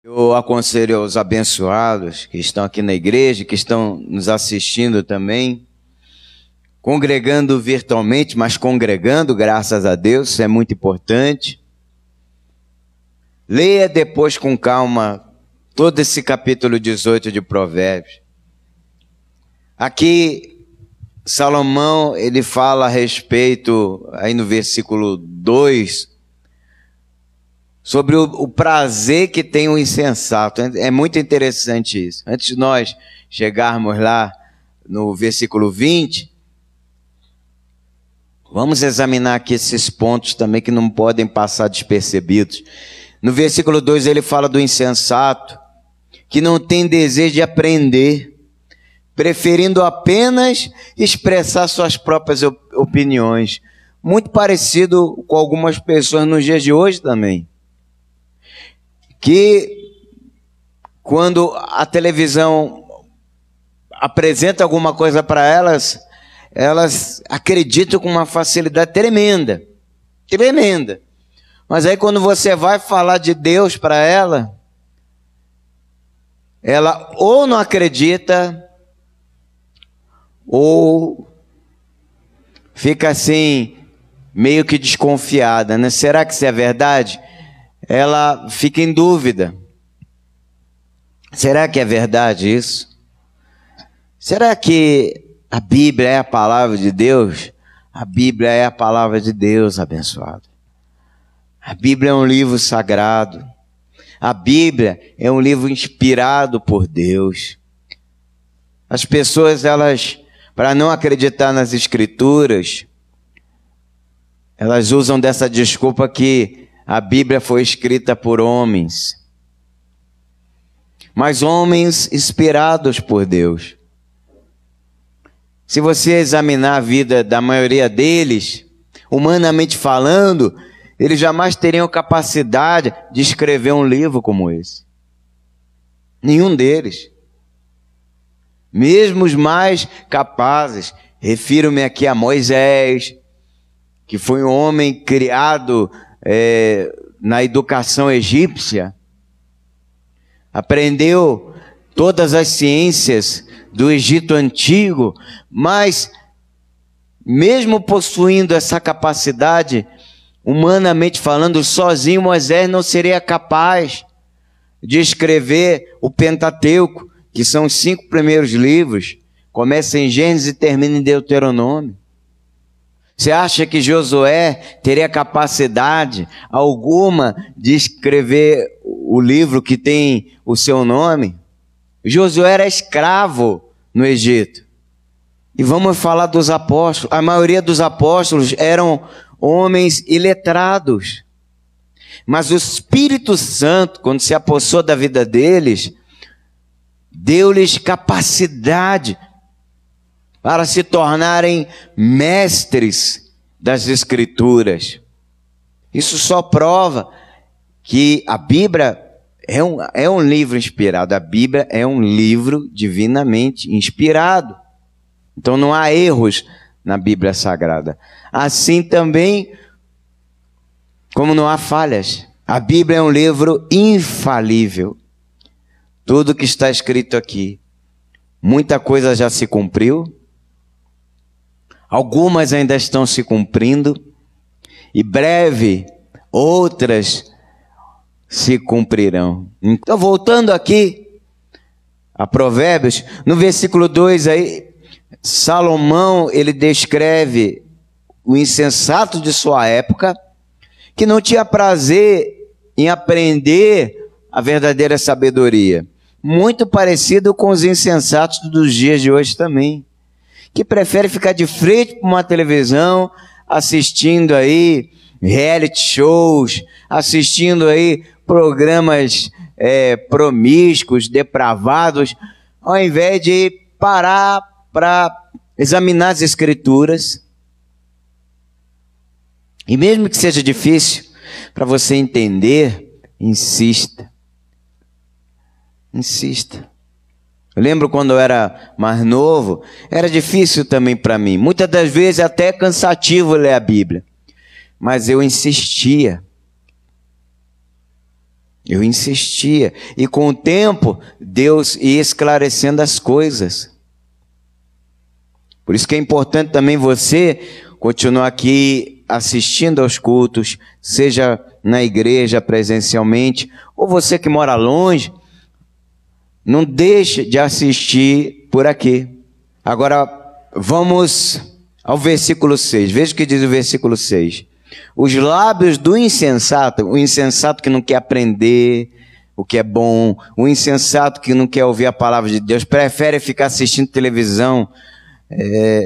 Eu aconselho aos abençoados que estão aqui na igreja, que estão nos assistindo também, congregando virtualmente, mas congregando, graças a Deus, isso é muito importante. Leia depois com calma todo esse capítulo 18 de Provérbios. Aqui, Salomão, ele fala a respeito, aí no versículo 2, sobre o prazer que tem o insensato. É muito interessante isso. Antes de nós chegarmos lá no versículo 20, vamos examinar aqui esses pontos também que não podem passar despercebidos. No versículo 2 ele fala do insensato, que não tem desejo de aprender, preferindo apenas expressar suas próprias opiniões. Muito parecido com algumas pessoas nos dias de hoje também, que quando a televisão apresenta alguma coisa para elas, elas acreditam com uma facilidade tremenda, tremenda. Mas aí quando você vai falar de Deus para ela ou não acredita, ou fica assim, meio que desconfiada, né? Será que isso é verdade? Ela fica em dúvida. Será que é verdade isso? Será que a Bíblia é a palavra de Deus? A Bíblia é a palavra de Deus, abençoado. A Bíblia é um livro sagrado. A Bíblia é um livro inspirado por Deus. As pessoas, elas, para não acreditar nas Escrituras, elas usam dessa desculpa que a Bíblia foi escrita por homens, mas homens inspirados por Deus. Se você examinar a vida da maioria deles, humanamente falando, eles jamais teriam capacidade de escrever um livro como esse. Nenhum deles. Mesmo os mais capazes, refiro-me aqui a Moisés, que foi um homem criado na educação egípcia, aprendeu todas as ciências do Egito Antigo, mas mesmo possuindo essa capacidade, humanamente falando, sozinho Moisés não seria capaz de escrever o Pentateuco, que são os 5 primeiros livros, começa em Gênesis e termina em Deuteronômio. Você acha que Josué teria capacidade alguma de escrever o livro que tem o seu nome? Josué era escravo no Egito. E vamos falar dos apóstolos. A maioria dos apóstolos eram homens iletrados. Mas o Espírito Santo, quando se apossou da vida deles, deu-lhes capacidade para se tornarem mestres das Escrituras. Isso só prova que a Bíblia é um livro inspirado. A Bíblia é um livro divinamente inspirado. Então não há erros na Bíblia Sagrada. Assim também, como não há falhas. A Bíblia é um livro infalível. Tudo que está escrito aqui, muita coisa já se cumpriu. Algumas ainda estão se cumprindo, e breve outras se cumprirão. Então, voltando aqui a Provérbios, no versículo 2 aí, Salomão, ele descreve o insensato de sua época, que não tinha prazer em aprender a verdadeira sabedoria. Muito parecido com os insensatos dos dias de hoje também, que prefere ficar de frente para uma televisão, assistindo aí reality shows, assistindo aí programas promíscuos, depravados, ao invés de parar para examinar as Escrituras. E mesmo que seja difícil para você entender, insista. Insista. Eu lembro quando eu era mais novo, era difícil também para mim. Muitas das vezes até cansativo ler a Bíblia. Mas eu insistia. Eu insistia. E com o tempo, Deus ia esclarecendo as coisas. Por isso que é importante também você continuar aqui assistindo aos cultos, seja na igreja presencialmente, ou você que mora longe, não deixe de assistir por aqui. Agora, vamos ao versículo 6. Veja o que diz o versículo 6. Os lábios do insensato, o insensato que não quer aprender o que é bom, o insensato que não quer ouvir a palavra de Deus, prefere ficar assistindo televisão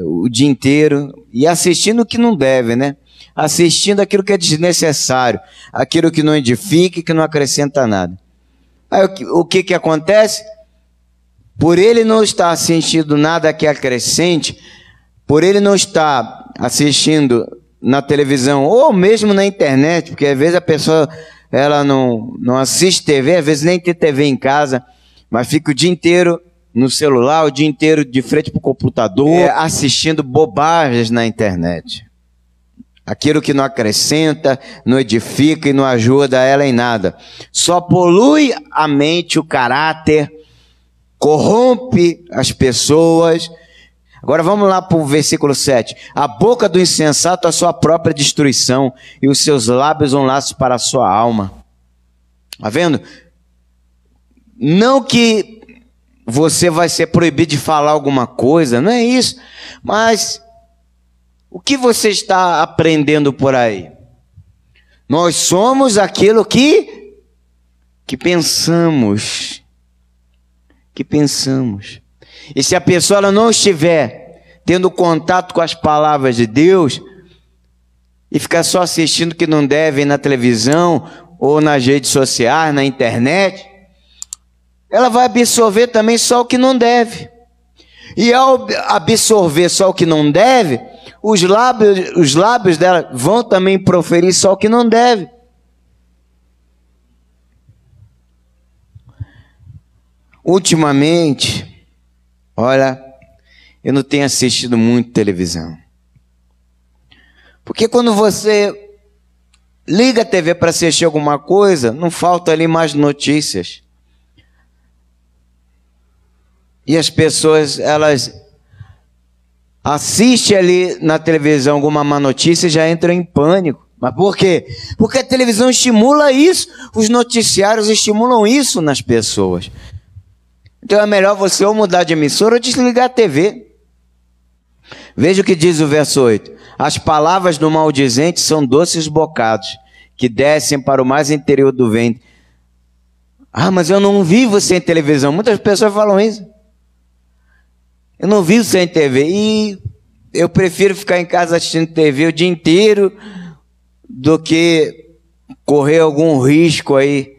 o dia inteiro e assistindo o que não deve, né? Assistindo aquilo que é desnecessário, aquilo que não edifica e que não acrescenta nada. Aí o que acontece? Por ele não estar assistindo nada que acrescente, por ele não estar assistindo na televisão ou mesmo na internet, porque às vezes a pessoa ela não assiste TV, às vezes nem tem TV em casa, mas fica o dia inteiro no celular, o dia inteiro de frente para o computador, assistindo bobagens na internet. Aquilo que não acrescenta, não edifica e não ajuda ela em nada. Só polui a mente, o caráter, corrompe as pessoas. Agora vamos lá para o versículo 7. A boca do insensato é a sua própria destruição, e os seus lábios um laço para a sua alma. Está vendo? Não que você vai ser proibido de falar alguma coisa, não é isso. Mas o que você está aprendendo por aí? Nós somos aquilo que pensamos. Que pensamos. E se a pessoa ela não estiver tendo contato com as palavras de Deus e ficar só assistindo o que não deve na televisão ou nas redes sociais, na internet, ela vai absorver também só o que não deve. E ao absorver só o que não deve, os lábios dela vão também proferir só o que não deve. Ultimamente, olha, eu não tenho assistido muito televisão. Porque quando você liga a TV para assistir alguma coisa, não falta ali mais notícias. E as pessoas, elas assistem ali na televisão alguma má notícia e já entram em pânico. Mas por quê? Porque a televisão estimula isso, os noticiários estimulam isso nas pessoas. Então é melhor você ou mudar de emissora ou desligar a TV. Veja o que diz o verso 8. As palavras do maldizente são doces bocados, que descem para o mais interior do ventre. Ah, mas eu não vivo sem televisão. Muitas pessoas falam isso. Eu não vivo sem TV. E eu prefiro ficar em casa assistindo TV o dia inteiro do que correr algum risco aí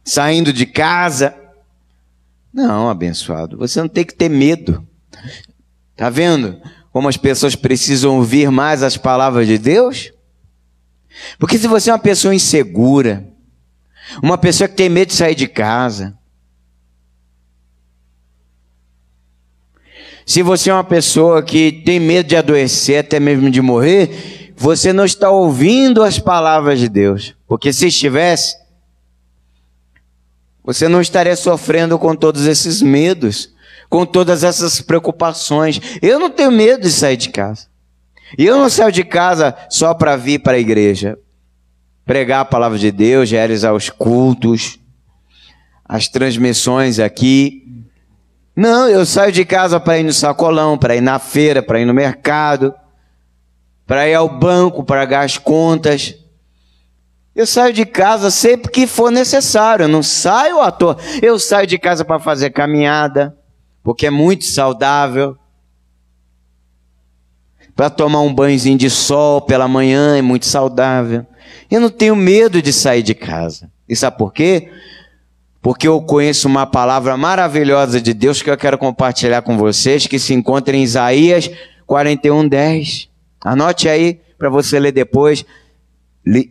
saindo de casa. Não, abençoado, você não tem que ter medo. Está vendo como as pessoas precisam ouvir mais as palavras de Deus? Porque se você é uma pessoa insegura, uma pessoa que tem medo de sair de casa, se você é uma pessoa que tem medo de adoecer, até mesmo de morrer, você não está ouvindo as palavras de Deus. Porque se estivesse, você não estaria sofrendo com todos esses medos, com todas essas preocupações. Eu não tenho medo de sair de casa. E eu não saio de casa só para vir para a igreja, pregar a palavra de Deus, realizar os cultos, as transmissões aqui. Não, eu saio de casa para ir no sacolão, para ir na feira, para ir no mercado, para ir ao banco, para pagar as contas. Eu saio de casa sempre que for necessário, eu não saio à toa. Eu saio de casa para fazer caminhada, porque é muito saudável. Para tomar um banhozinho de sol pela manhã, é muito saudável. Eu não tenho medo de sair de casa. E sabe por quê? Porque eu conheço uma palavra maravilhosa de Deus que eu quero compartilhar com vocês, que se encontra em Isaías 41:10. Anote aí para você ler depois.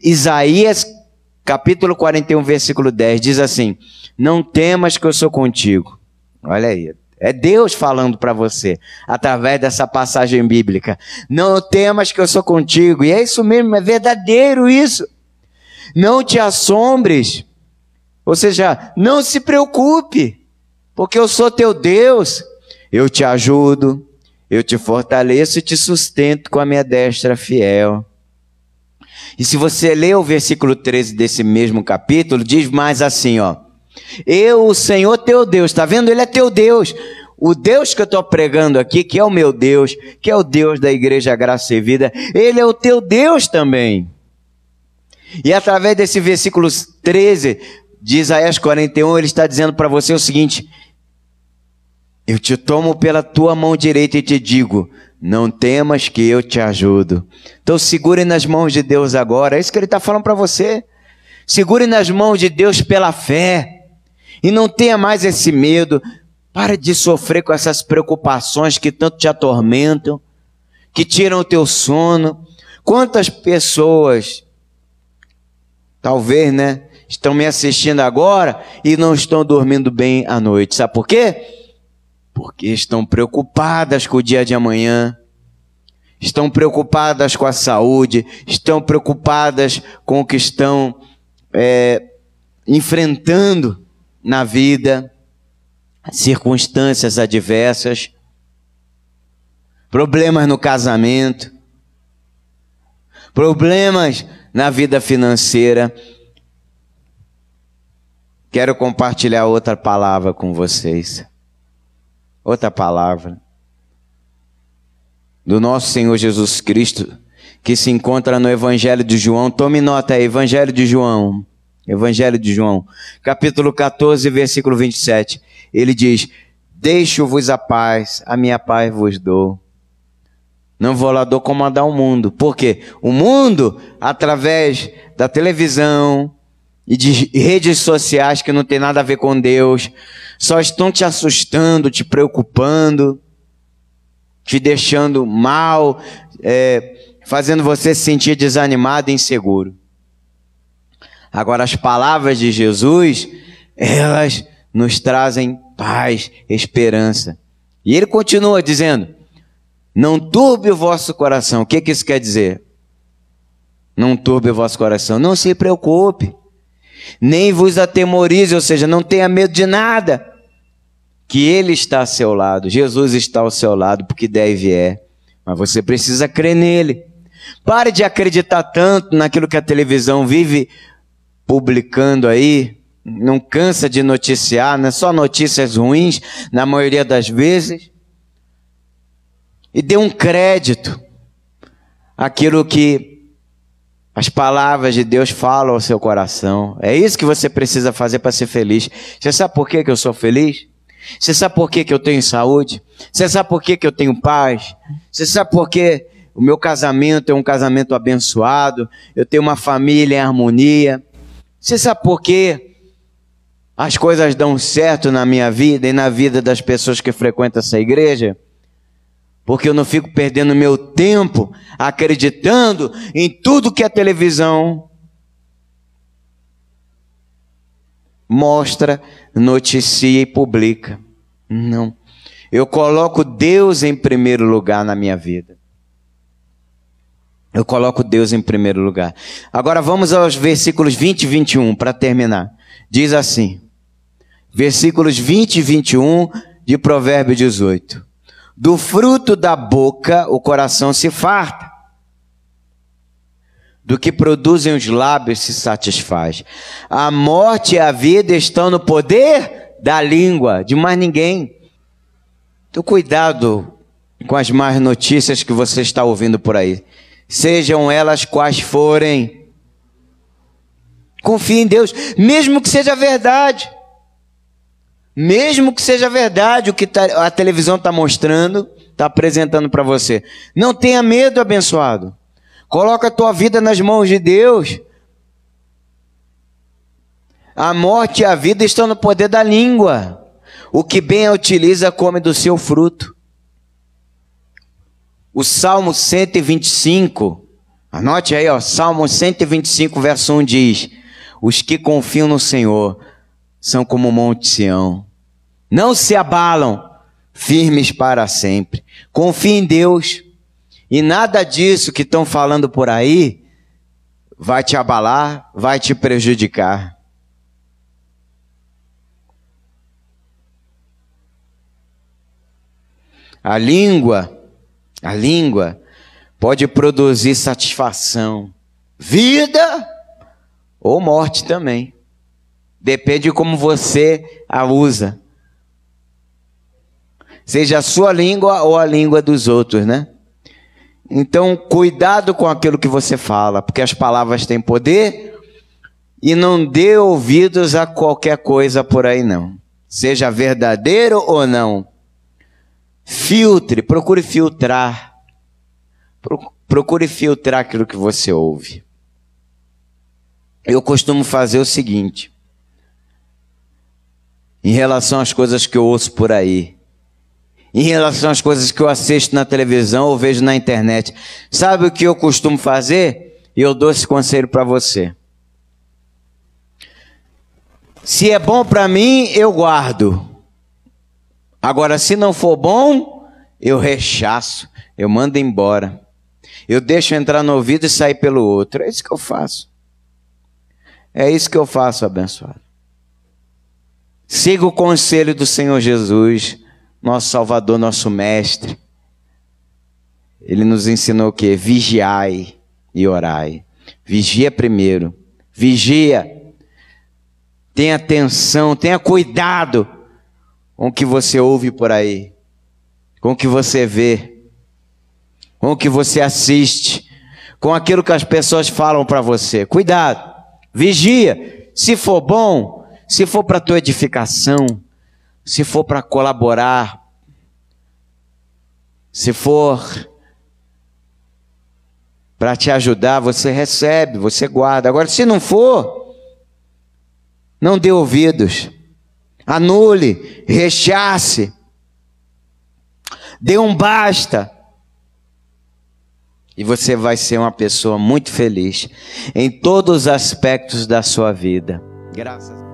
Isaías capítulo 41, versículo 10, diz assim: não temas que eu sou contigo. Olha aí, é Deus falando para você, através dessa passagem bíblica. Não temas que eu sou contigo. E é isso mesmo, é verdadeiro isso. Não te assombres. Ou seja, não se preocupe, porque eu sou teu Deus. Eu te ajudo, eu te fortaleço e te sustento com a minha destra fiel. E se você ler o versículo 13 desse mesmo capítulo, diz mais assim, ó. Eu, o Senhor teu Deus, está vendo? Ele é teu Deus. O Deus que eu estou pregando aqui, que é o meu Deus, que é o Deus da Igreja Graça e Vida, Ele é o teu Deus também. E através desse versículo 13 de Isaías 41, Ele está dizendo para você o seguinte: eu te tomo pela tua mão direita e te digo, não temas que eu te ajudo. Então segure nas mãos de Deus agora, é isso que Ele está falando para você. Segure nas mãos de Deus pela fé, e não tenha mais esse medo. Para de sofrer com essas preocupações que tanto te atormentam, que tiram o teu sono. Quantas pessoas, talvez, né, estão me assistindo agora e não estão dormindo bem à noite. Sabe por quê? Porque estão preocupadas com o dia de amanhã, estão preocupadas com a saúde, estão preocupadas com o que estão enfrentando na vida, circunstâncias adversas, problemas no casamento, problemas na vida financeira. Quero compartilhar outra palavra com vocês. Outra palavra do nosso Senhor Jesus Cristo, que se encontra no Evangelho de João. Tome nota aí, Evangelho de João. Evangelho de João, capítulo 14, versículo 27. Ele diz: deixo-vos a paz, a minha paz vos dou. Não vou lá comandar o mundo. Por quê? O mundo, através da televisão e de redes sociais que não tem nada a ver com Deus, só estão te assustando, te preocupando, te deixando mal, fazendo você se sentir desanimado e inseguro. Agora, as palavras de Jesus, elas nos trazem paz, esperança. E Ele continua dizendo, não turbe o vosso coração. O que isso quer dizer? Não turbe o vosso coração. Não se preocupe, nem vos atemorize, ou seja, não tenha medo de nada, que Ele está ao seu lado, Jesus está ao seu lado, porque deve mas você precisa crer nele. Pare de acreditar tanto naquilo que a televisão vive publicando aí, não cansa de noticiar, não é só notícias ruins, na maioria das vezes, e dê um crédito àquilo que as palavras de Deus falam ao seu coração. É isso que você precisa fazer para ser feliz. Você sabe por que eu sou feliz? Você sabe por que eu tenho saúde? Você sabe por que eu tenho paz? Você sabe por que o meu casamento é um casamento abençoado? Eu tenho uma família em harmonia. Você sabe por que as coisas dão certo na minha vida e na vida das pessoas que frequentam essa igreja? Porque eu não fico perdendo meu tempo acreditando em tudo que a televisão mostra, noticia e publica. Não. Eu coloco Deus em primeiro lugar na minha vida. Eu coloco Deus em primeiro lugar. Agora vamos aos versículos 20 e 21 para terminar. Diz assim, versículos 20 e 21 de Provérbio 18. Do fruto da boca o coração se farta, do que produzem os lábios se satisfaz. A morte e a vida estão no poder da língua, de mais ninguém. Então cuidado com as más notícias que você está ouvindo por aí. Sejam elas quais forem. Confie em Deus, mesmo que seja verdade. Mesmo que seja verdade o que a televisão está mostrando, está apresentando para você. Não tenha medo, abençoado. Coloca a tua vida nas mãos de Deus. A morte e a vida estão no poder da língua. O que bem a utiliza come do seu fruto. O Salmo 125, anote aí, ó, Salmo 125, verso 1 diz: os que confiam no Senhor são como o monte Sião, não se abalam, firmes para sempre. Confie em Deus, e nada disso que estão falando por aí vai te abalar, vai te prejudicar. A língua pode produzir satisfação, vida ou morte também. Depende de como você a usa. Seja a sua língua ou a língua dos outros, né? Então, cuidado com aquilo que você fala, porque as palavras têm poder, e não dê ouvidos a qualquer coisa por aí não. Seja verdadeiro ou não. Filtre, procure filtrar. Procure filtrar aquilo que você ouve. Eu costumo fazer o seguinte, em relação às coisas que eu ouço por aí, em relação às coisas que eu assisto na televisão ou vejo na internet. Sabe o que eu costumo fazer? E eu dou esse conselho para você. Se é bom para mim, eu guardo. Agora, se não for bom, eu rechaço, eu mando embora. Eu deixo entrar no ouvido e sair pelo outro. É isso que eu faço. É isso que eu faço, abençoado. Siga o conselho do Senhor Jesus, nosso Salvador, nosso Mestre. Ele nos ensinou o quê? Vigiai e orai. Vigia primeiro. Vigia. Tenha atenção, tenha cuidado com o que você ouve por aí, com o que você vê, com o que você assiste, com aquilo que as pessoas falam para você. Cuidado, vigia. Se for bom, se for para a tua edificação, se for para colaborar, se for para te ajudar, você recebe, você guarda. Agora, se não for, não dê ouvidos. Anule, rechace, dê um basta. E você vai ser uma pessoa muito feliz em todos os aspectos da sua vida. Graças a Deus.